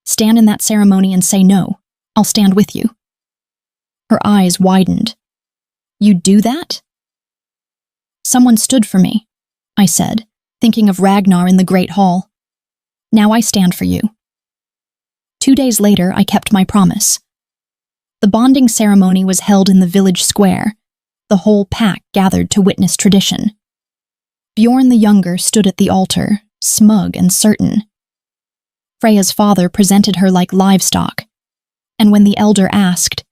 "Stand in that ceremony and say no. I'll stand with you." Her eyes widened. "You'd do that?" "Someone stood for me," I said, thinking of Ragnar in the Great Hall. "Now I stand for you." 2 days later, I kept my promise. The bonding ceremony was held in the village square. The whole pack gathered to witness tradition. Bjorn the Younger stood at the altar, smug and certain. Freya's father presented her like livestock, and when the elder asked,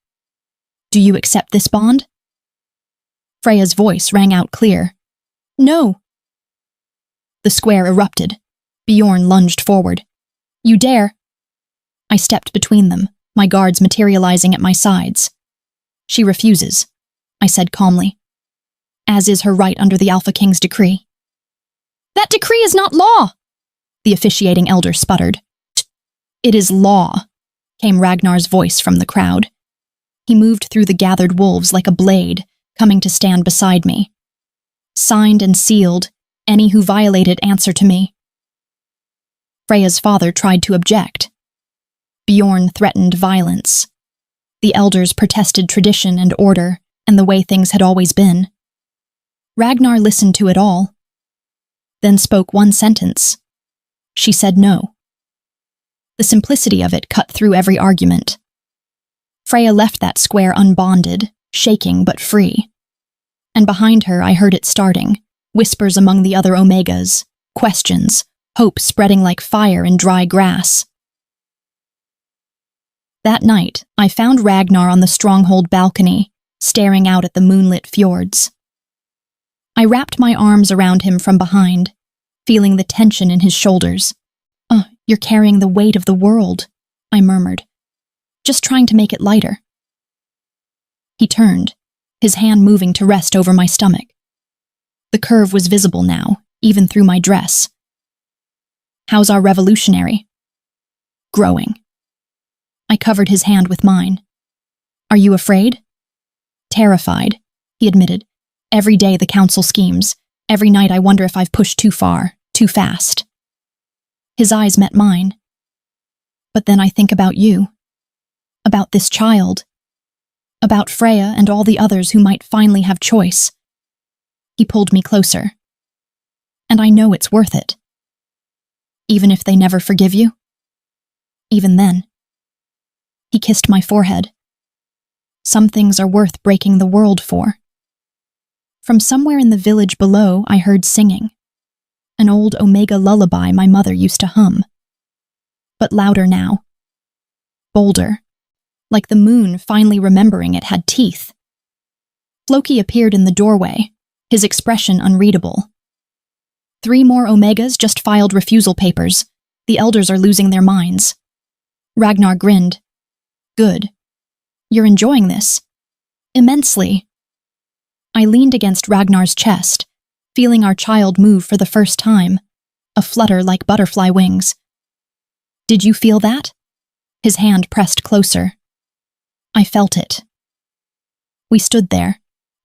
"Do you accept this bond?" Freya's voice rang out clear. "No." The square erupted. Bjorn lunged forward. "You dare!" I stepped between them, my guards materializing at my sides. "She refuses," I said calmly, "as is her right under the Alpha King's decree." "That decree is not law," the officiating elder sputtered. "It is law," came Ragnar's voice from the crowd. He moved through the gathered wolves like a blade, coming to stand beside me. "Signed and sealed, any who violate it answer to me." Freya's father tried to object. Bjorn threatened violence. The elders protested tradition and order, and the way things had always been. Ragnar listened to it all, then spoke one sentence. She said no. The simplicity of it cut through every argument. Freya left that square unbonded, shaking but free. And behind her I heard it starting, whispers among the other Omegas, questions, hope spreading like fire in dry grass. That night, I found Ragnar on the stronghold balcony, staring out at the moonlit fjords. I wrapped my arms around him from behind, feeling the tension in his shoulders. You're carrying the weight of the world," I murmured, just trying to make it lighter. He turned, his hand moving to rest over my stomach. The curve was visible now, even through my dress. "How's our revolutionary?" "Growing." I covered his hand with mine. "Are you afraid?" "Terrified," he admitted. "Every day the council schemes. Every night I wonder if I've pushed too far, too fast." His eyes met mine. "But then I think about you. About this child. About Freya and all the others who might finally have choice." He pulled me closer. "And I know it's worth it. Even if they never forgive you?" even then. He kissed my forehead. Some things are worth breaking the world for. From somewhere in the village below, I heard singing. An old Omega lullaby my mother used to hum. But louder now. Bolder. Like the moon finally remembering it had teeth. Floki appeared in the doorway, his expression unreadable. 3 more Omegas just filed refusal papers. The elders are losing their minds. Ragnar grinned. Good. You're enjoying this. Immensely. I leaned against Ragnar's chest, feeling our child move for the first time, a flutter like butterfly wings. Did you feel that? His hand pressed closer. I felt it. We stood there,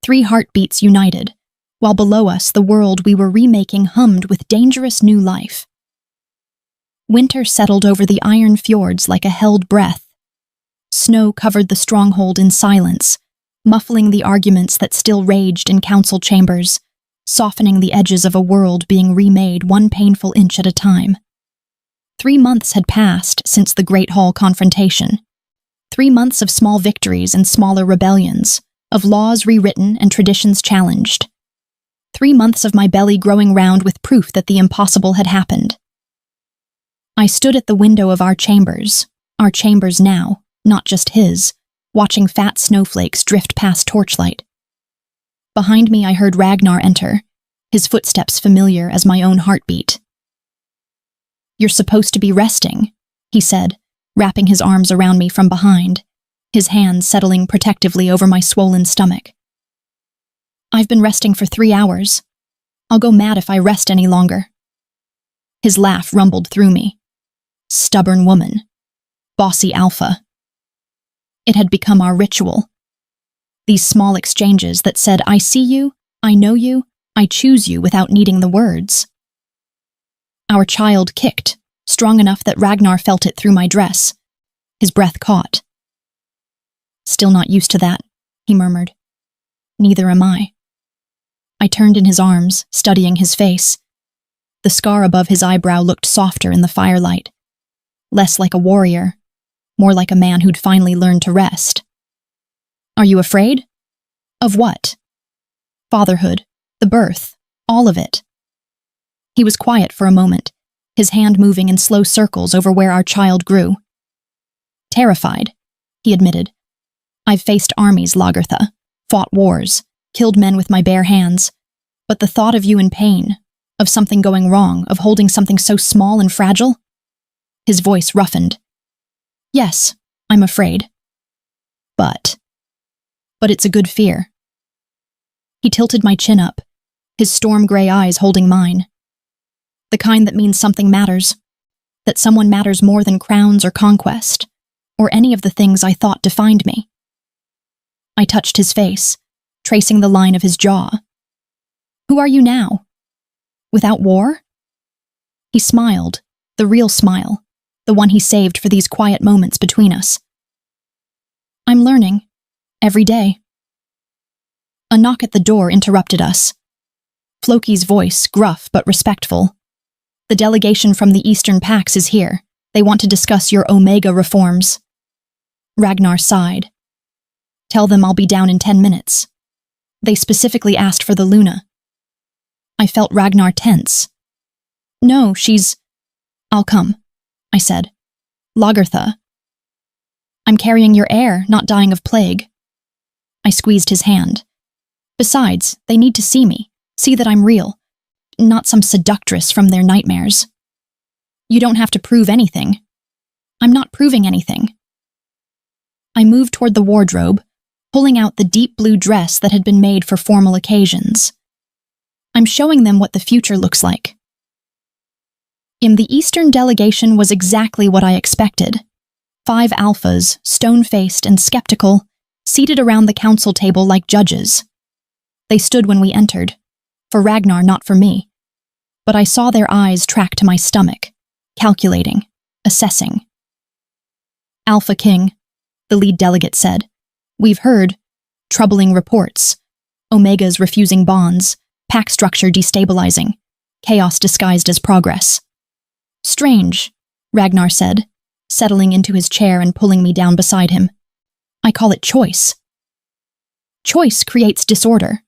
3 heartbeats united, while below us the world we were remaking hummed with dangerous new life. Winter settled over the iron fjords like a held breath. Snow covered the stronghold in silence, muffling the arguments that still raged in council chambers, softening the edges of a world being remade 1 painful inch at a time. 3 months had passed since the Great Hall confrontation. 3 months of small victories and smaller rebellions, of laws rewritten and traditions challenged. 3 months of my belly growing round with proof that the impossible had happened. I stood at the window of our chambers now, not just his, watching fat snowflakes drift past torchlight. Behind me I heard Ragnar enter, his footsteps familiar as my own heartbeat. You're supposed to be resting, he said, wrapping his arms around me from behind, his hands settling protectively over my swollen stomach. I've been resting for 3 hours. I'll go mad if I rest any longer. His laugh rumbled through me. Stubborn woman. Bossy alpha. It had become our ritual. These small exchanges that said, I see you, I know you, I choose you without needing the words. Our child kicked, strong enough that Ragnar felt it through my dress. His breath caught. Still not used to that, he murmured. Neither am I. I turned in his arms, studying his face. The scar above his eyebrow looked softer in the firelight. Less like a warrior, more like a man who'd finally learned to rest. Are you afraid? Of what? Fatherhood, the birth, all of it. He was quiet for a moment, his hand moving in slow circles over where our child grew. Terrified, he admitted. I've faced armies, Lagertha, fought wars, killed men with my bare hands, but the thought of you in pain, of something going wrong, of holding something so small and fragile? His voice roughened. Yes, I'm afraid. But it's a good fear. He tilted my chin up, his storm-gray eyes holding mine. The kind that means something matters, that someone matters more than crowns or conquest, or any of the things I thought defined me. I touched his face, tracing the line of his jaw. Who are you now? Without war? He smiled, the real smile, the one he saved for these quiet moments between us. I'm learning, every day. A knock at the door interrupted us. Floki's voice, gruff but respectful. The delegation from the Eastern Pax is here. They want to discuss your Omega reforms. Ragnar sighed. Tell them I'll be down in 10 minutes. They specifically asked for the Luna. I felt Ragnar tense. No, I'll come, I said. Lagertha. I'm carrying your heir, not dying of plague. I squeezed his hand. Besides, they need to see me, see that I'm real, not some seductress from their nightmares. You don't have to prove anything. I'm not proving anything. I moved toward the wardrobe, pulling out the deep blue dress that had been made for formal occasions. I'm showing them what the future looks like. In the Eastern delegation was exactly what I expected. 5 alphas, stone-faced and skeptical, seated around the council table like judges. They stood when we entered, for Ragnar, not for me. But I saw their eyes track to my stomach, calculating, assessing. Alpha King, the lead delegate said. We've heard troubling reports. Omegas refusing bonds, pack structure destabilizing, chaos disguised as progress. Strange, Ragnar said, settling into his chair and pulling me down beside him. I call it choice. Choice creates disorder.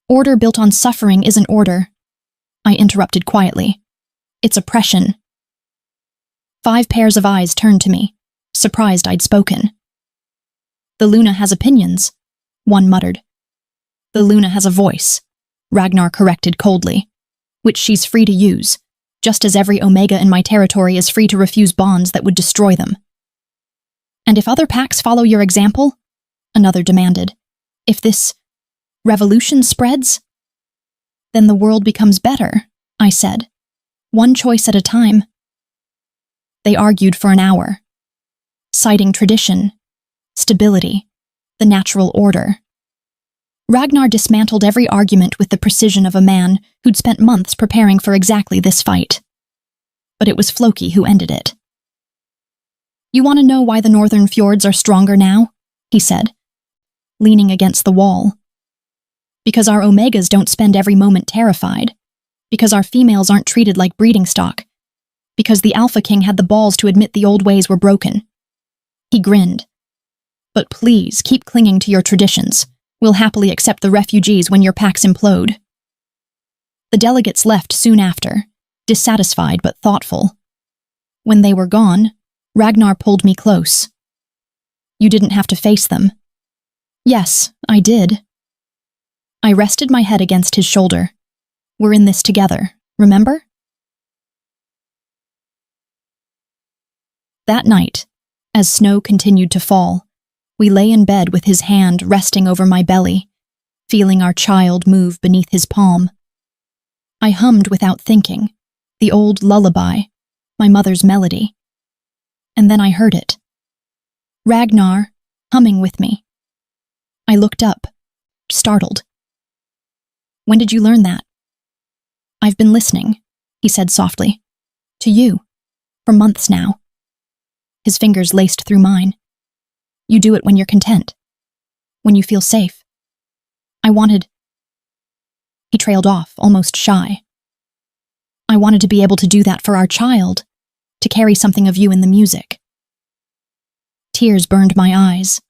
Order built on suffering isn't order. I interrupted quietly. It's oppression. 5 pairs of eyes turned to me, surprised I'd spoken. The Luna has opinions, one muttered. The Luna has a voice, Ragnar corrected coldly, which she's free to use, just as every Omega in my territory is free to refuse bonds that would destroy them. And if other packs follow your example, another demanded, if this revolution spreads, then the world becomes better, I said, one choice at a time. They argued for an hour, citing tradition, stability, the natural order. Ragnar dismantled every argument with the precision of a man who'd spent months preparing for exactly this fight. But it was Floki who ended it. You want to know why the northern fjords are stronger now? He said, leaning against the wall. Because our Omegas don't spend every moment terrified. Because our females aren't treated like breeding stock. Because the Alpha King had the balls to admit the old ways were broken. He grinned. But please, keep clinging to your traditions. We'll happily accept the refugees when your packs implode. The delegates left soon after, dissatisfied but thoughtful. When they were gone, Ragnar pulled me close. You didn't have to face them. Yes, I did. I rested my head against his shoulder. We're in this together, remember? That night, as snow continued to fall, we lay in bed with his hand resting over my belly, feeling our child move beneath his palm. I hummed without thinking, the old lullaby, my mother's melody. And then I heard it. Ragnar, humming with me. I looked up, startled. When did you learn that? I've been listening, he said softly. To you, for months now. His fingers laced through mine. You do it when you're content. When you feel safe. I wanted... He trailed off, almost shy. I wanted to be able to do that for our child, to carry something of you in the music. Tears burned my eyes.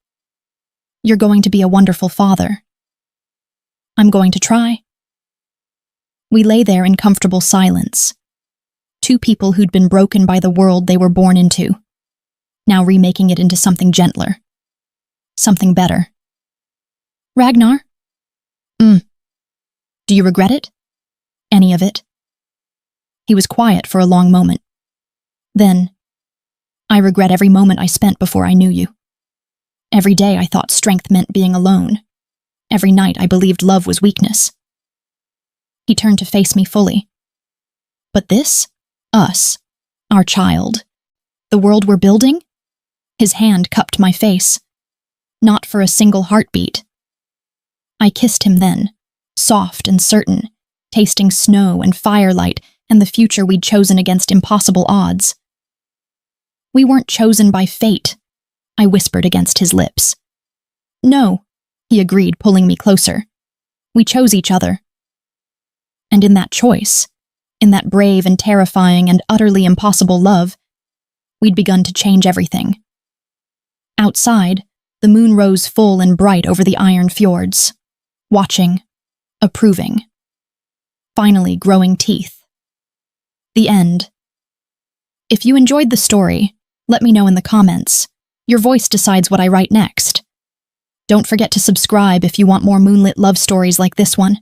You're going to be a wonderful father. I'm going to try. We lay there in comfortable silence. 2 people who'd been broken by the world they were born into, now remaking it into something gentler. Something better. Ragnar? Do you regret it? Any of it? He was quiet for a long moment. Then, I regret every moment I spent before I knew you. Every day I thought strength meant being alone. Every night I believed love was weakness. He turned to face me fully. But this? Us. Our child. The world we're building? His hand cupped my face. Not for a single heartbeat. I kissed him then, soft and certain, tasting snow and firelight and the future we'd chosen against impossible odds. We weren't chosen by fate, I whispered against his lips. No, he agreed, pulling me closer. We chose each other. And in that choice, in that brave and terrifying and utterly impossible love, we'd begun to change everything. Outside, the moon rose full and bright over the iron fjords, watching, approving, finally growing teeth. The end. If you enjoyed the story, let me know in the comments. Your voice decides what I write next. Don't forget to subscribe if you want more moonlit love stories like this one.